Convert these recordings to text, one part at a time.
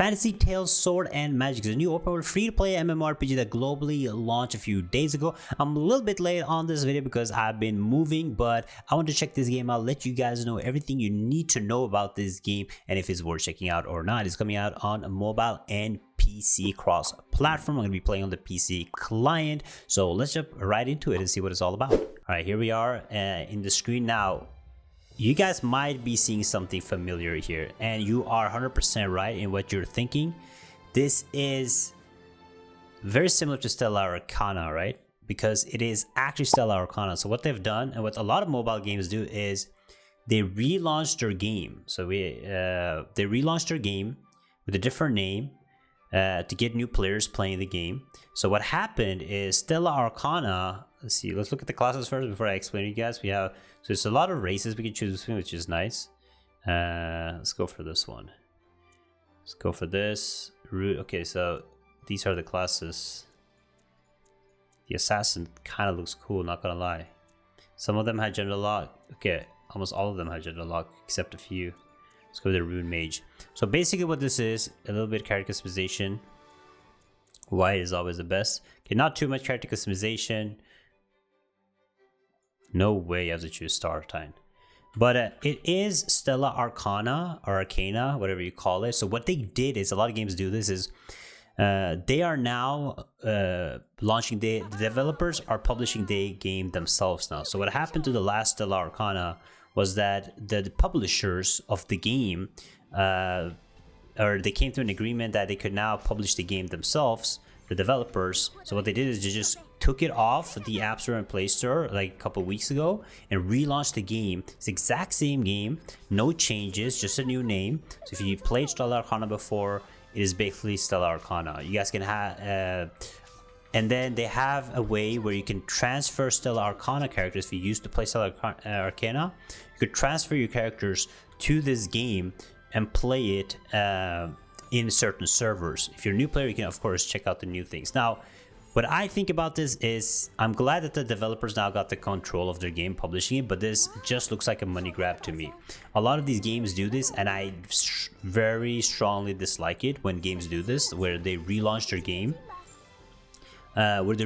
Fantasy Tales Sword and Magic is a new open world free-to-play MMORPG that globally launched a few days ago. I'm a little bit late on this video because I've been moving, but I want to check this game out, let you guys know everything you need to know about this game and if it's worth checking out or not. It's coming out on mobile and PC cross-platform. I'm going to be playing on the PC client, so let's jump right into it and see what it's all about. All right, here we are in the screen now. You guys might be seeing something familiar here, and you are 100% right in what you're thinking. This is very similar to Stellar Arcana, right? Because it is actually Stellar Arcana. So what they've done, and what a lot of mobile games do, is they relaunched their game. So they relaunched their game with a different name to get new players playing the game. So what happened is Stellar Arcana. Let's see. Let's look at the classes first before I explain to you guys. We have it's a lot of races we can choose between, which is nice. Let's go for this one. Let's go for this route. Okay, so these are the classes. The assassin kind of looks cool, not gonna lie. Some of them had gender lock. Okay, almost all of them had gender lock except a few. Let's go with the rune mage. So basically, what this is, a little bit of character customization. White is always the best. Okay, not too much character customization. No way you have to choose Star Time. But it is Stellar Arcana or Arcana, whatever you call it. So what they did is, a lot of games do this, is they are now launching, the developers are publishing the game themselves now. So what happened to the last Stellar Arcana was that the publishers of the game, or they came to an agreement that they could now publish the game themselves, the developers. So what they did is they just took it off the App Store and Play Store like a couple weeks ago and relaunched the game. It's the exact same game, no changes, just a new name. So if you played Stellar Arcana before, it is basically Stellar Arcana. You guys can have, and then they have a way where you can transfer Stellar Arcana characters. If you used to play Stellar Arcana, you could transfer your characters to this game and play it in certain servers. If you're a new player, you can of course check out the new things. Now, what I think about this is, I'm glad that the developers now got the control of their game, publishing it, but this just looks like a money grab to me. A lot of these games do this, and I very strongly dislike it when games do this, where they relaunch their game, with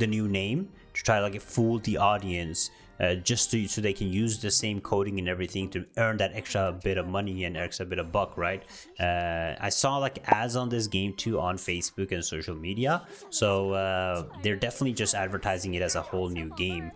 a new name to try to like fool the audience, just so they can use the same coding and everything to earn that extra bit of money and extra bit of buck, right? I saw like ads on this game too on Facebook and social media, so they're definitely just advertising it as a whole new game,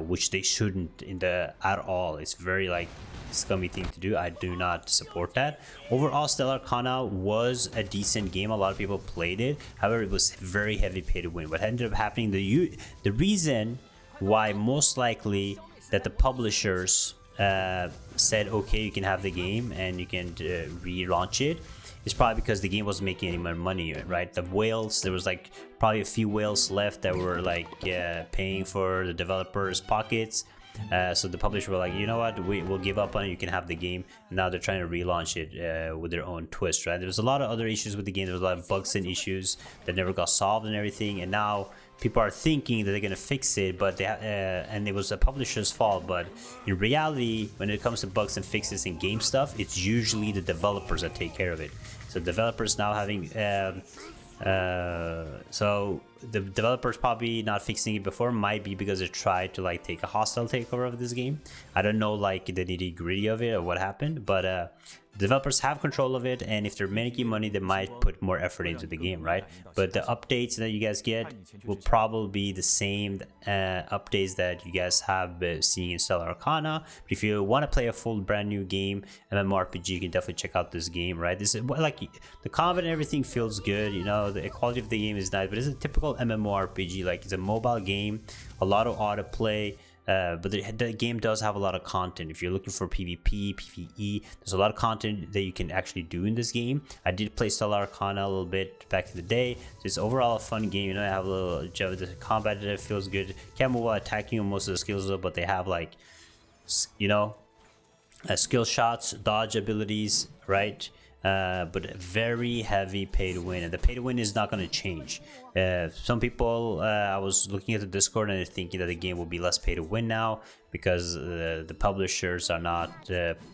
which they shouldn't at all. It's very like scummy thing to do. I do not support that. Overall, Stellar Arcana was a decent game. A lot of people played it. However, it was very heavy pay to win. What ended up happening, the reason why most likely that the publishers said, okay, you can have the game and you can relaunch it, is probably because the game wasn't making any more money, right? The whales, there was like probably a few whales left that were like paying for the developers' pockets. So the publisher were like, you know what, we'll give up on it, you can have the game. And now they're trying to relaunch it with their own twist, right? There was a lot of other issues with the game. There was a lot of bugs and issues that never got solved and everything, and now people are thinking that they're gonna fix it, but and it was the publisher's fault. But in reality, when it comes to bugs and fixes in game stuff, it's usually the developers that take care of it. So developers now having so the developers probably not fixing it before might be because they tried to like take a hostile takeover of this game. I don't know like the nitty-gritty of it or what happened, but developers have control of it, and if they're making money, they might put more effort into the game, right? But the updates that you guys get will probably be the same updates that you guys have seen in Stellar Arcana. But if you want to play a full brand new game, MMORPG, you can definitely check out this game, right? This is like the combat and everything feels good, you know, the quality of the game is nice, but it's a typical MMORPG. Like, it's a mobile game, a lot of autoplay. But the game does have a lot of content. If you're looking for PvP, PvE, there's a lot of content that you can actually do in this game. I did play Stellar Arcana a little bit back in the day. So it's overall a fun game. You know, I have a little the combat that feels good. Can't move while attacking on most of the skills though, but they have like, you know, skill shots, dodge abilities, right? but very heavy pay to win, and the pay to win is not going to change. Some people, I was looking at the Discord and they're thinking that the game will be less pay to win now because the publishers are not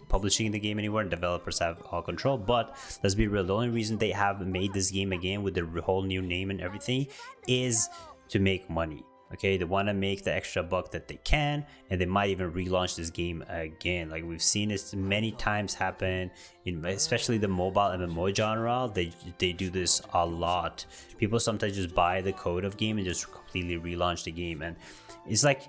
publishing the game anymore and developers have all control. But let's be real, the only reason they have made this game again with the whole new name and everything is to make money. Okay, they want to make the extra buck that they can, and they might even relaunch this game again. Like we've seen this many times happen in especially the mobile MMO genre. They do this a lot. People sometimes just buy the code of game and just completely relaunch the game, and it's like,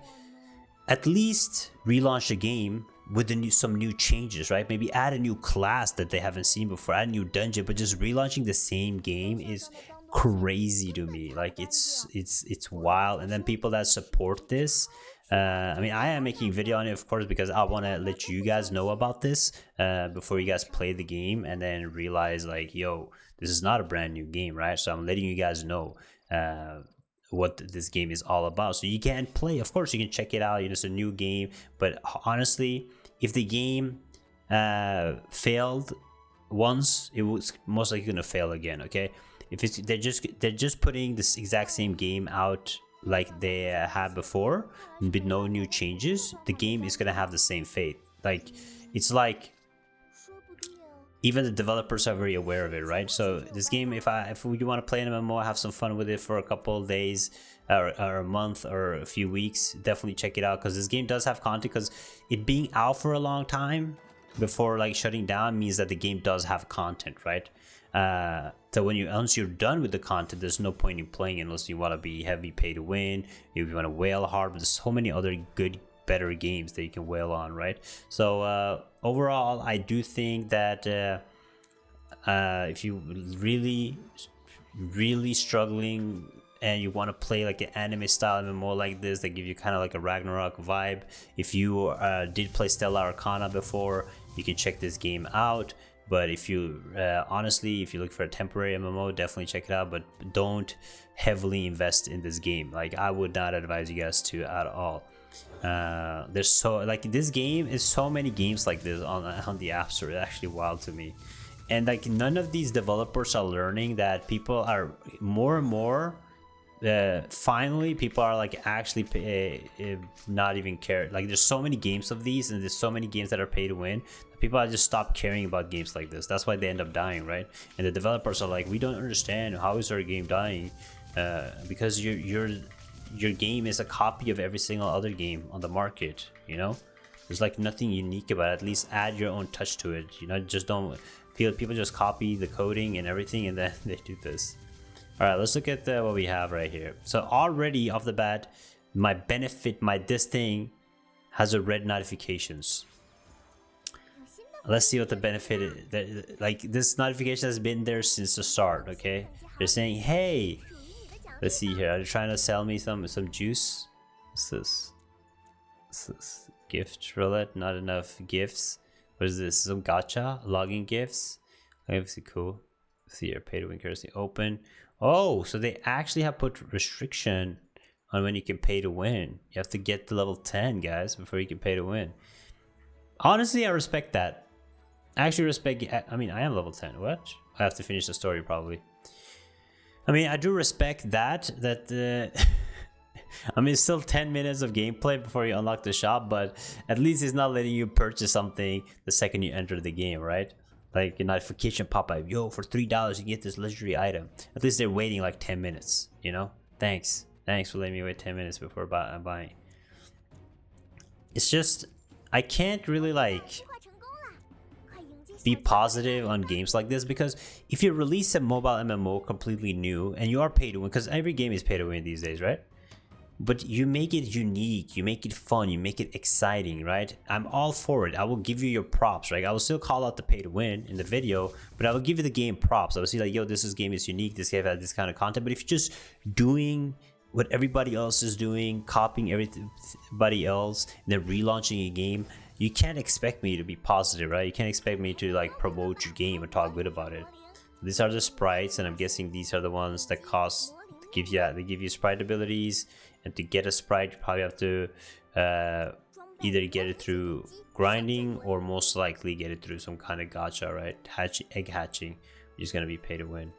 at least relaunch the game with some new changes, right? Maybe add a new class that they haven't seen before, add a new dungeon, but just relaunching the same game is crazy to me. Like it's wild. And then people that support this, I mean, I am making a video on it, of course, because I want to let you guys know about this before you guys play the game and then realize like, yo, this is not a brand new game, right? So I'm letting you guys know what this game is all about, so you can play. Of course you can check it out, you know, it's a new game, but honestly, if the game failed once, it was most likely gonna fail again. Okay, if it's they're just putting this exact same game out like they had before with no new changes, the game is gonna have the same fate. Like it's like even the developers are very aware of it, right? So this game, if you want to play an MMO, have some fun with it for a couple of days or a month or a few weeks, definitely check it out, because this game does have content. Because it being out for a long time before like shutting down means that the game does have content, right? So once you're done with the content, there's no point in playing unless you want to be heavy pay to win, if you want to whale hard. But there's so many other better games that you can whale on, right? So overall, I do think that if you really struggling and you want to play like an anime style MMO like this that give you kind of like a Ragnarok vibe, if you did play Stella Arcana before, you can check this game out. But if you honestly, if you look for a temporary MMO, definitely check it out, but don't heavily invest in this game. Like I would not advise you guys to at all. There's so like this game is so many games like this on the App Store. It's actually wild to me. And like none of these developers are learning that people are more and more finally people are like actually not even care. Like there's so many games of these, and there's so many games that are pay to win, people are just stop caring about games like this. That's why they end up dying, right? And the developers are like, we don't understand, how is our game dying? Because your game is a copy of every single other game on the market, you know? There's like nothing unique about it. At least add your own touch to it, you know? Just don't, people just copy the coding and everything, and then they do this. All right, let's look at what we have right here. So already off the bat, this thing has a red notifications. Let's see what the benefit is. Like this notification has been there since the start. Okay, they're saying, hey, let's see here, are they trying to sell me some juice? What's this? What's this? Gift roulette, not enough gifts. What is this? Some gacha login gifts. Obviously cool. Let's see here, pay to win currency open. Oh, so they actually have put restriction on when you can pay to win. You have to get to level 10, guys, before you can pay to win. Honestly, I respect that. I actually respect. I mean, I am level 10. What? I have to finish the story probably. I mean, I do respect that. I mean, it's still 10 minutes of gameplay before you unlock the shop, but at least it's not letting you purchase something the second you enter the game, right? Like a notification pop up, yo, for $3 you get this luxury item. At least they're waiting like 10 minutes, you know? Thanks for letting me wait 10 minutes before buying. It's just, I can't really like be positive on games like this, because if you release a mobile MMO completely new and you are pay to win, because every game is pay to win these days, right? But you make it unique, you make it fun, you make it exciting, right? I'm all for it. I will give you your props, right? I will still call out the pay to win in the video, but I will give you the game props. I will say like, yo, this game is unique, this game has this kind of content. But if you're just doing what everybody else is doing, copying everybody else, and then relaunching a game, you can't expect me to be positive, right? You can't expect me to like promote your game or talk good about it. These are the sprites, and I'm guessing these are the ones that cost. They give you sprite abilities, and to get a sprite, you probably have to either get it through grinding or most likely get it through some kind of gacha, right? Egg hatching, which is gonna be pay to win.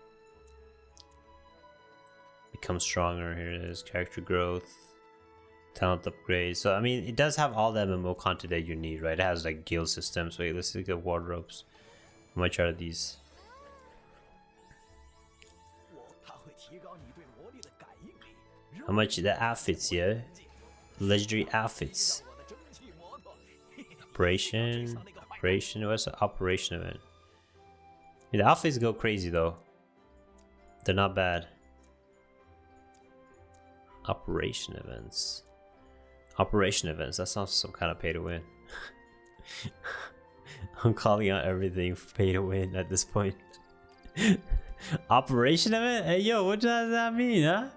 Become stronger. Here it is. Character growth, talent upgrade. So I mean, it does have all the MMO content that you need, right? It has like guild systems. Wait, let's look at wardrobes. How much are these? How much the outfits, yeah? Legendary outfits. Operation. What's the operation event? Yeah, the outfits go crazy though. They're not bad. Operation events. That sounds some kind of pay to win. I'm calling out everything pay to win at this point. Operation event? Hey yo, what does that mean, huh?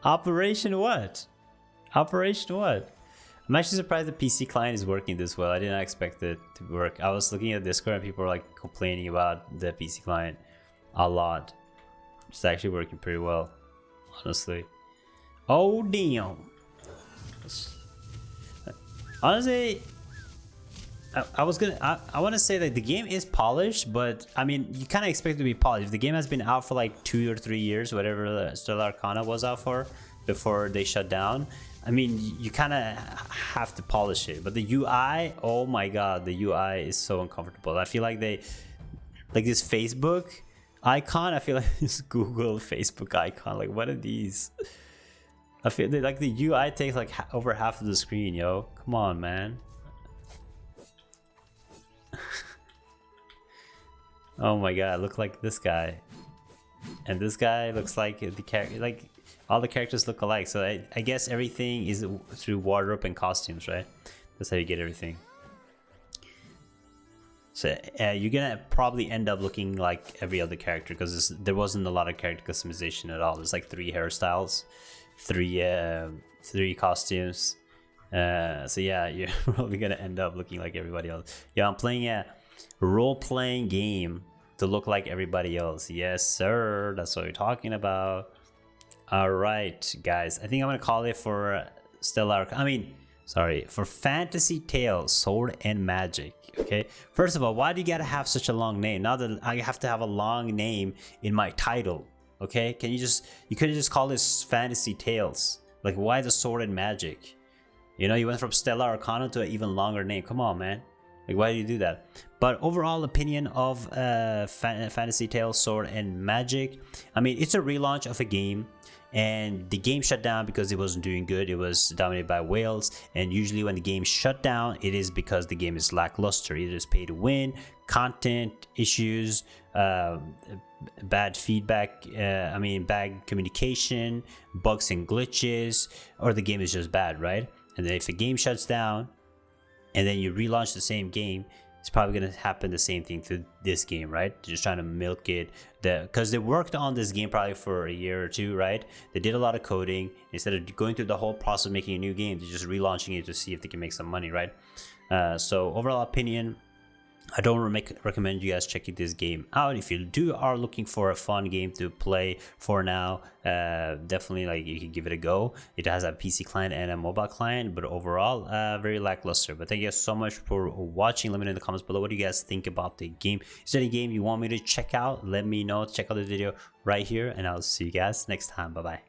Operation what? Operation what? I'm actually surprised the PC client is working this well. I did not expect it to work. I was looking at Discord and people were like complaining about the PC client a lot. It's actually working pretty well, honestly. Oh damn. Honestly, I want to say that the game is polished, but I mean, you kind of expect it to be polished. If the game has been out for like 2 or 3 years, whatever the Stellar Arcana was out for, before they shut down, I mean, you kind of have to polish it. But the UI, oh my god, the UI is so uncomfortable. I feel like they, like this Facebook icon, I feel like this Google Facebook icon, like what are these? I feel like the UI takes like over half of the screen, yo. Come on, man. Oh my god, look like this guy. And this guy looks like the character, like all the characters look alike. So I guess everything is through wardrobe and costumes, right? That's how you get everything. So you're gonna probably end up looking like every other character because there wasn't a lot of character customization at all. There's like 3 hairstyles, 3 costumes. So yeah, you're probably gonna end up looking like everybody else. Yeah, I'm playing a role-playing game to look like everybody else. Yes, sir. That's what we're talking about. All right, guys. I think I'm gonna call it for for Fantasy Tales Sword and Magic. Okay. First of all, why do you gotta have such a long name? Now that I have to have a long name in my title. Okay. You could have just called this Fantasy Tales. Like, why the Sword and Magic? You know, you went from Stellar Arcana to an even longer name. Come on, man. Like, why do you do that? But overall opinion of Fantasy Tales Sword and Magic, I mean, it's a relaunch of a game, and the game shut down because it wasn't doing good. It was dominated by whales, and usually when the game shut down, it is because the game is lackluster. It is pay to win, content issues, bad feedback, bad communication, bugs and glitches, or the game is just bad, right? And then if the game shuts down and then you relaunch the same game, it's probably going to happen the same thing to this game, right? They're just trying to milk it, because they worked on this game probably for a year or 2, right? They did a lot of coding. Instead of going through the whole process of making a new game, they're just relaunching it to see if they can make some money, right? So overall opinion, I don't recommend you guys checking this game out. If you are looking for a fun game to play for now, definitely like you can give it a go. It has a PC client and a mobile client, but overall very lackluster. But thank you guys so much for watching. Let me know in the comments below what do you guys think about the game. Is there any game you want me to check out? Let me know. Check out the video right here, and I'll see you guys next time. Bye bye.